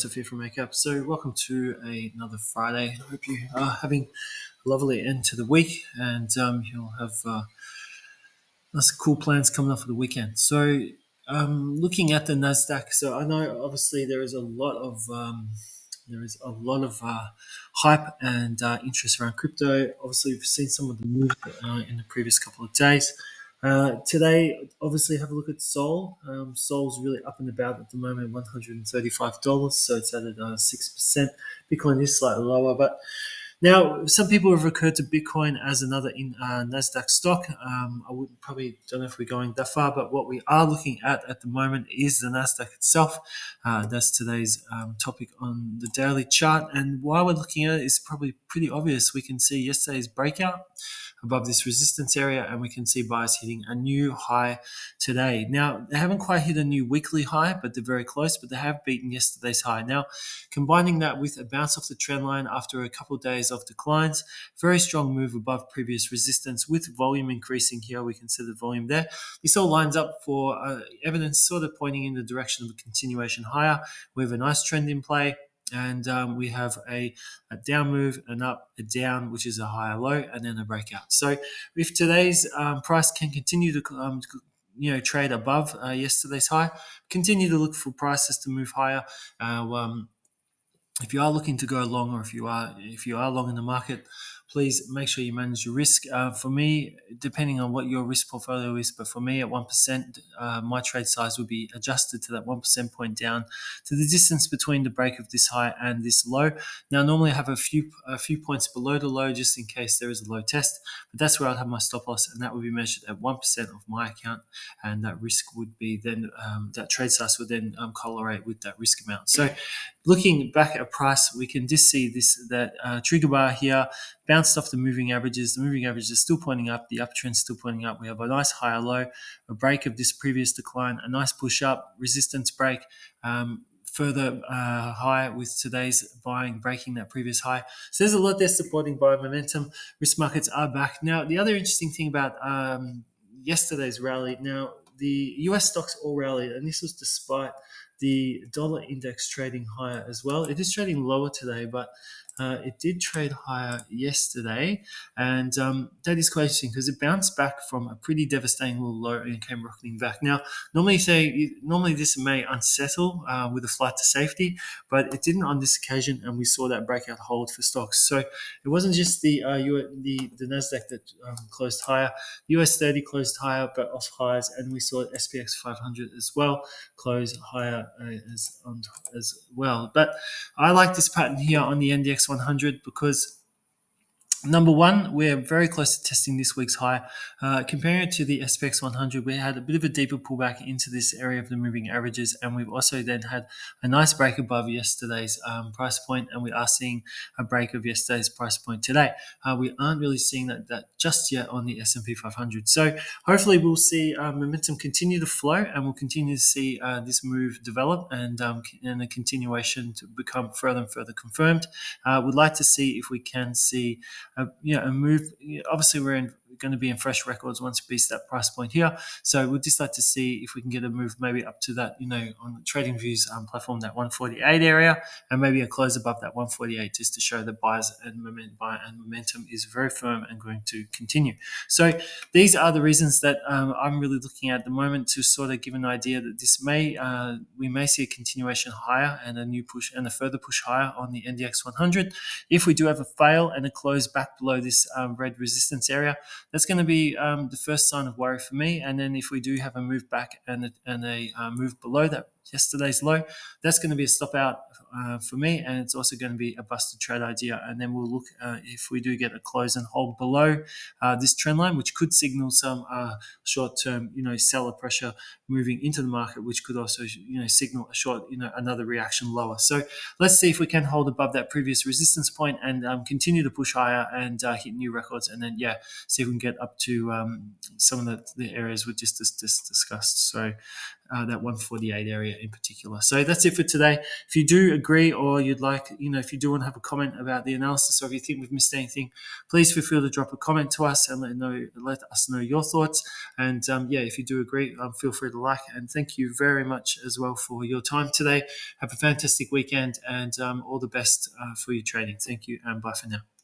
Sophia from Eightcap. So welcome to another Friday. I hope you are having a lovely end to the week, and you'll have lots of cool plans coming up for the weekend. So looking at the Nasdaq, so I know obviously there is a lot of hype and interest around crypto. Obviously, we've seen some of the moves in the previous couple of days. Today, obviously, have a look at Sol. Sol's really up and about at the moment, $135, so it's at 6%. Bitcoin is slightly lower, but now some people have referred to Bitcoin as another Nasdaq stock. I wouldn't probably don't know if we're going that far, but what we are looking at the moment is the Nasdaq itself. That's today's topic on the daily chart, and why we're looking at it is probably pretty obvious. We can see yesterday's breakout above this resistance area, and we can see buyers hitting a new high today. Now, they haven't quite hit a new weekly high, but they're very close, but they have beaten yesterday's high. Now, combining that with a bounce off the trend line after a couple of days of declines, very strong move above previous resistance with volume increasing here. We can see the volume there. This all lines up for evidence sort of pointing in the direction of a continuation higher. We have a nice trend in play. And we have a down move, an up, a down, which is a higher low, and then a breakout. So if today's price can continue to trade above yesterday's high, continue to look for prices to move higher. If you are looking to go long, or if you are long in the market, please make sure you manage your risk. For me, depending on what your risk portfolio is, but for me at 1%, my trade size would be adjusted to that 1% point down to the distance between the break of this high and this low. Now, normally I have a few points below the low just in case there is a low test, but that's where I'd have my stop loss, and that would be measured at 1% of my account, and that risk would be then that trade size would then correlate with that risk amount. So, looking back at price, we can just see that trigger bar here bounced off the moving averages. The moving averages are still pointing up. The uptrend is still pointing up. We have a nice higher low, a break of this previous decline, a nice push up, resistance break, further high with today's buying breaking that previous high. So there's a lot there supporting buy momentum. Risk markets are back. Now, the other interesting thing about yesterday's rally, now the US stocks all rallied, and this was despite the dollar index trading higher as well. It is trading lower today, but it did trade higher yesterday, and that is quite interesting because it bounced back from a pretty devastating little low and came rocketing back. Now, normally this may unsettle with a flight to safety, but it didn't on this occasion, and we saw that breakout hold for stocks. So it wasn't just the Nasdaq that closed higher. US 30 closed higher, but off highs, and we saw SPX 500 as well close higher as well. But I like this pattern here on the NDX100 because number one, we're very close to testing this week's high. Comparing it to the SPX 100, we had a bit of a deeper pullback into this area of the moving averages, and we've also then had a nice break above yesterday's price point, and we are seeing a break of yesterday's price point today. We aren't really seeing that just yet on the S&P 500. So hopefully we'll see momentum continue to flow, and we'll continue to see this move develop and a continuation to become further and further confirmed. We'd like to see if we can see a move. Obviously, we're going to be in fresh records once we beat that price point here. So we'd just like to see if we can get a move maybe up to that, on the TradingViews platform, that 148 area, and maybe a close above that 148 just to show that buy and momentum is very firm and going to continue. So these are the reasons that I'm really looking at the moment to sort of give an idea that we may see a continuation higher and a new push and a further push higher on the NDX 100. If we do have a fail and a close back below this red resistance area, that's going to be the first sign of worry for me. And then if we do have a move back and a move below that yesterday's low, that's going to be a stop out for me, and it's also going to be a busted trade idea. And then we'll look if we do get a close and hold below this trend line, which could signal some short-term, seller pressure moving into the market, which could also, signal a short, another reaction lower. So let's see if we can hold above that previous resistance point and continue to push higher and hit new records, and then see if we can get up to some of the areas we just discussed. So that 148 area in particular. So that's it for today. If you do agree, or you'd like, if you do want to have a comment about the analysis, or if you think we've missed anything, please feel free to drop a comment to us and let us know your thoughts. And if you do agree, feel free to like. And thank you very much as well for your time today. Have a fantastic weekend, and all the best for your trading. Thank you, and bye for now.